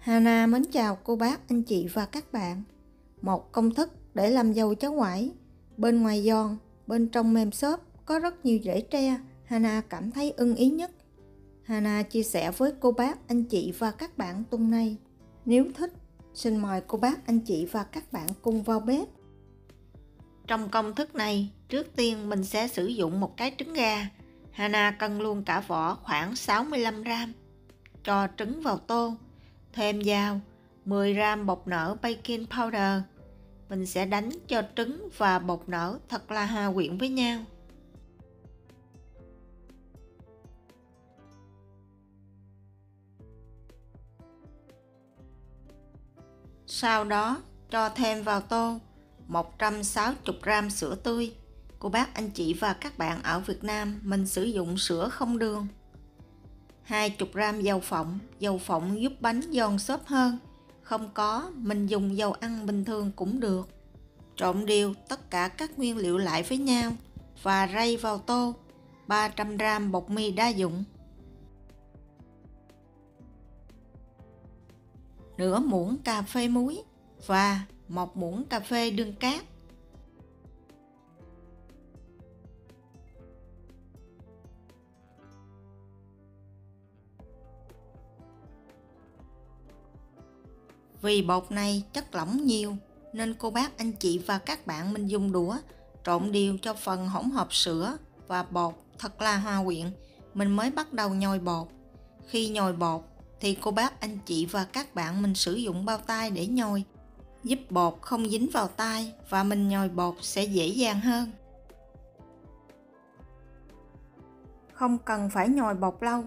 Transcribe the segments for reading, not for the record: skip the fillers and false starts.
Hana mến chào cô bác, anh chị và các bạn. Một công thức để làm dầu cháo ngoải. Bên ngoài giòn, bên trong mềm xốp, có rất nhiều rễ tre. Hana cảm thấy ưng ý nhất. Hana chia sẻ với cô bác, anh chị và các bạn tuần này. Nếu thích, xin mời cô bác, anh chị và các bạn cùng vào bếp. Trong công thức này, trước tiên mình sẽ sử dụng một cái trứng gà. Hana cân luôn cả vỏ khoảng 65g. Cho trứng vào tô. Thêm vào 10g bột nở baking powder. Mình sẽ đánh cho trứng và bột nở thật là hòa quyện với nhau. Sau đó cho thêm vào tô 160g sữa tươi. Cô bác, anh chị và các bạn ở Việt Nam mình sử dụng sữa không đường. 20g dầu phộng giúp bánh giòn xốp hơn. Không có, mình dùng dầu ăn bình thường cũng được. Trộn đều tất cả các nguyên liệu lại với nhau và rây vào tô. 300g bột mì đa dụng, nửa muỗng cà phê muối và 1 muỗng cà phê đường cát. Vì bột này chất lỏng nhiều nên cô bác, anh chị và các bạn mình dùng đũa trộn đều cho phần hỗn hợp sữa và bột thật là hòa quyện. Mình mới bắt đầu nhồi bột. Khi nhồi bột thì cô bác, anh chị và các bạn mình sử dụng bao tay để nhồi, giúp bột không dính vào tay và mình nhồi bột sẽ dễ dàng hơn. Không cần phải nhồi bột lâu,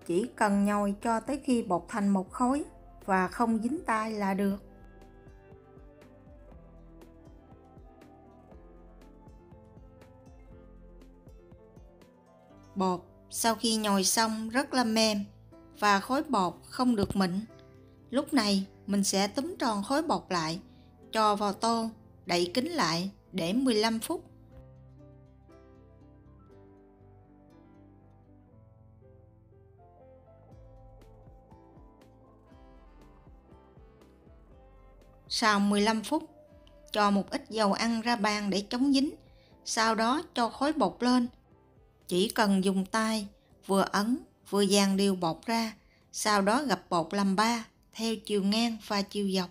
chỉ cần nhồi cho tới khi bột thành một khối và không dính tay là được. Bột sau khi nhồi xong rất là mềm và khối bột không được mịn. Lúc này mình sẽ túm tròn khối bột lại, cho vào tô, đậy kín lại để 15 phút. Sau 15 phút, cho một ít dầu ăn ra bàn để chống dính. Sau đó cho khối bột lên. Chỉ cần dùng tay vừa ấn vừa dàn đều bột ra, sau đó gập bột làm 3 theo chiều ngang và chiều dọc.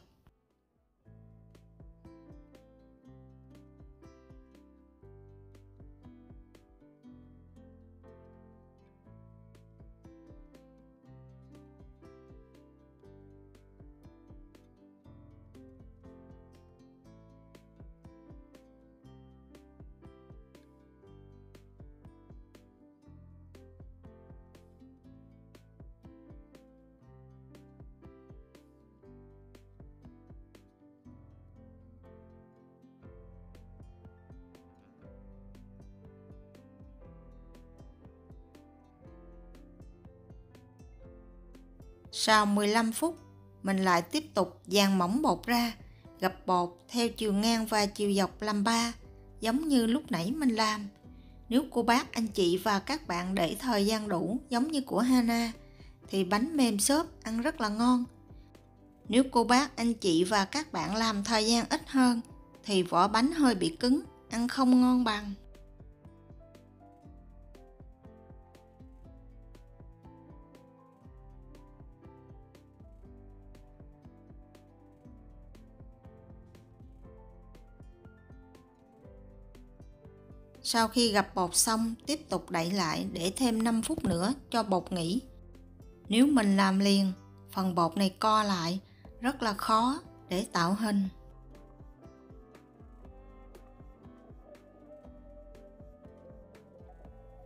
Sau 15 phút, mình lại tiếp tục dàn mỏng bột ra, gập bột theo chiều ngang và chiều dọc làm 3, giống như lúc nãy mình làm. Nếu cô bác, anh chị và các bạn để thời gian đủ giống như của Hana, thì bánh mềm xốp ăn rất là ngon. Nếu cô bác, anh chị và các bạn làm thời gian ít hơn, thì vỏ bánh hơi bị cứng, ăn không ngon bằng. Sau khi gập bột xong, tiếp tục đậy lại để thêm 5 phút nữa cho bột nghỉ. Nếu mình làm liền, phần bột này co lại, rất là khó để tạo hình.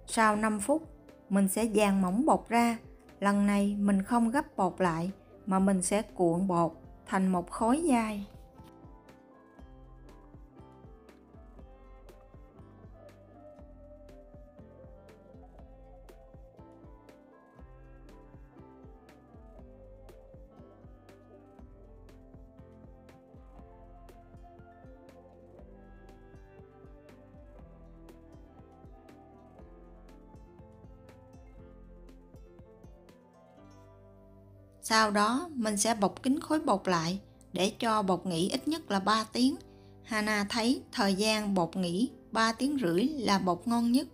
Sau 5 phút, mình sẽ dàn mỏng bột ra. Lần này mình không gấp bột lại, mà mình sẽ cuộn bột thành một khối dai. Sau đó mình sẽ bọc kín khối bột lại để cho bột nghỉ ít nhất là 3 tiếng. Hana thấy thời gian bột nghỉ 3 tiếng rưỡi là bột ngon nhất.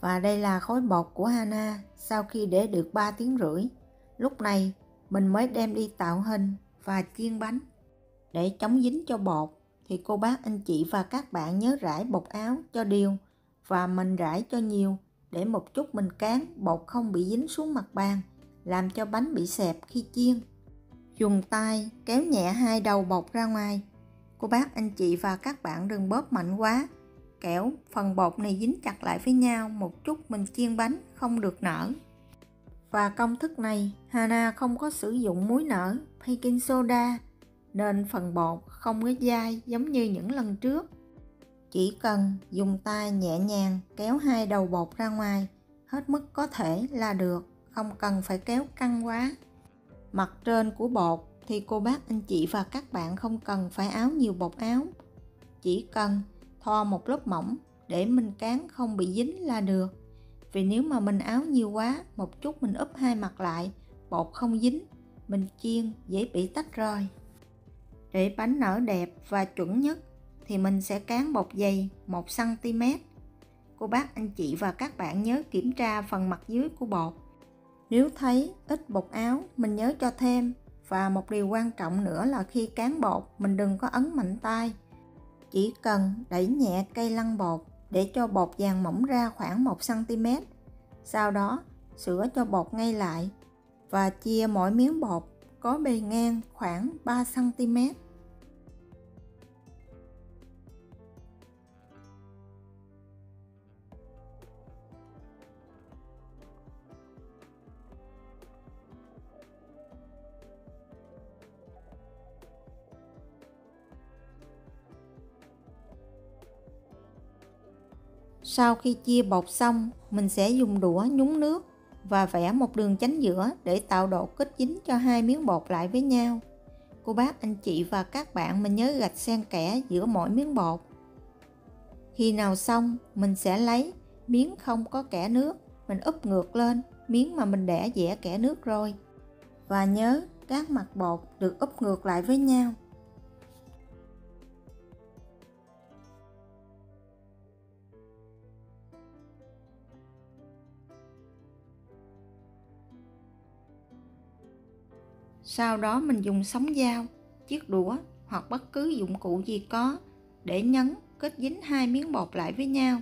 Và đây là khối bột của Hana sau khi để được 3 tiếng rưỡi. Lúc này mình mới đem đi tạo hình và chiên bánh. Để chống dính cho bột thì cô bác anh chị và các bạn nhớ rải bột áo cho đều và mình rải cho nhiều để một chút mình cán bột không bị dính xuống mặt bàn, làm cho bánh bị xẹp khi chiên. Dùng tay kéo nhẹ hai đầu bột ra ngoài. Cô bác anh chị và các bạn đừng bóp mạnh quá, kẻo phần bột này dính chặt lại với nhau một chút mình chiên bánh không được nở. Và công thức này Hana không có sử dụng muối nở, baking soda, nên phần bột không có dai giống như những lần trước. Chỉ cần dùng tay nhẹ nhàng kéo hai đầu bột ra ngoài hết mức có thể là được, không cần phải kéo căng quá. Mặt trên của bột thì cô bác anh chị và các bạn không cần phải áo nhiều bột áo, chỉ cần thoa một lớp mỏng để mình cán không bị dính là được. Vì nếu mà mình áo nhiều quá, một chút mình úp hai mặt lại, bột không dính, mình chiên dễ bị tách rời. Để bánh nở đẹp và chuẩn nhất thì mình sẽ cán bột dày 1 cm. Cô bác anh chị và các bạn nhớ kiểm tra phần mặt dưới của bột. Nếu thấy ít bột áo mình nhớ cho thêm. Và một điều quan trọng nữa là khi cán bột mình đừng có ấn mạnh tay. Chỉ cần đẩy nhẹ cây lăn bột để cho bột dàn mỏng ra khoảng 1 cm. Sau đó sửa cho bột ngay lại và chia mỗi miếng bột có bề ngang khoảng 3 cm. Sau khi chia bột xong, mình sẽ dùng đũa nhúng nước và vẽ một đường chánh giữa để tạo độ kết dính cho hai miếng bột lại với nhau. Cô bác anh chị và các bạn mình nhớ gạch xen kẽ giữa mỗi miếng bột. Khi nào xong, mình sẽ lấy miếng không có kẽ nước, mình úp ngược lên miếng mà mình đã vẽ kẽ nước rồi. Và nhớ các mặt bột được úp ngược lại với nhau. Sau đó mình dùng sống dao, chiếc đũa hoặc bất cứ dụng cụ gì có để nhấn kết dính hai miếng bột lại với nhau.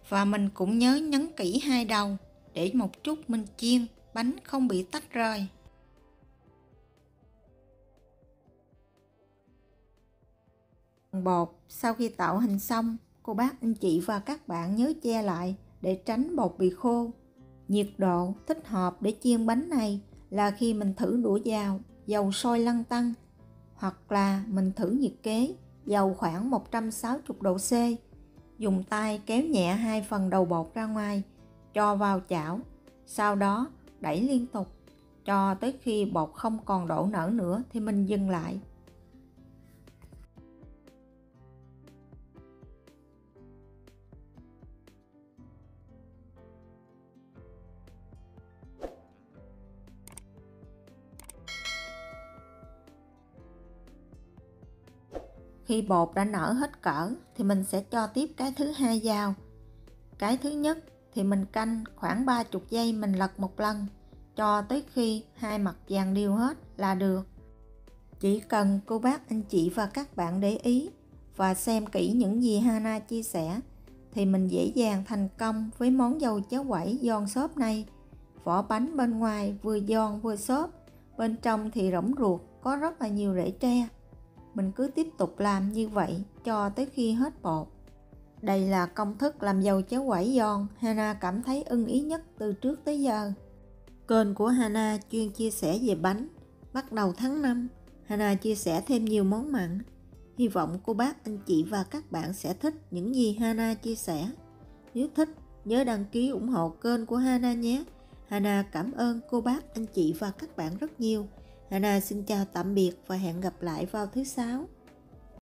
Và mình cũng nhớ nhấn kỹ hai đầu để một chút mình chiên bánh không bị tách rời. Bột sau khi tạo hình xong, cô bác anh chị và các bạn nhớ che lại để tránh bột bị khô. Nhiệt độ thích hợp để chiên bánh này là khi mình thử đũa dao, dầu sôi lăn tăn, hoặc là mình thử nhiệt kế, dầu khoảng 160 độ C. Dùng tay kéo nhẹ hai phần đầu bột ra ngoài, cho vào chảo, sau đó đẩy liên tục cho tới khi bột không còn đổ nở nữa thì mình dừng lại. Khi bột đã nở hết cỡ thì mình sẽ cho tiếp cái thứ hai vào. Cái thứ nhất thì mình canh khoảng 30 giây mình lật một lần cho tới khi hai mặt vàng đều hết là được. Chỉ cần cô bác anh chị và các bạn để ý và xem kỹ những gì Hana chia sẻ thì mình dễ dàng thành công với món dâu cháo quẩy giòn xốp này. Vỏ bánh bên ngoài vừa giòn vừa xốp, bên trong thì rỗng ruột, có rất là nhiều rễ tre. Mình cứ tiếp tục làm như vậy cho tới khi hết bột. Đây là công thức làm dâu cháo quẩy giòn Hana cảm thấy ưng ý nhất từ trước tới giờ. Kênh của Hana chuyên chia sẻ về bánh. Bắt đầu tháng 5, Hana chia sẻ thêm nhiều món mặn. Hy vọng cô bác anh chị và các bạn sẽ thích những gì Hana chia sẻ. Nếu thích, nhớ đăng ký ủng hộ kênh của Hana nhé. Hana cảm ơn cô bác, anh chị và các bạn rất nhiều. Hana xin chào tạm biệt và hẹn gặp lại vào thứ 6.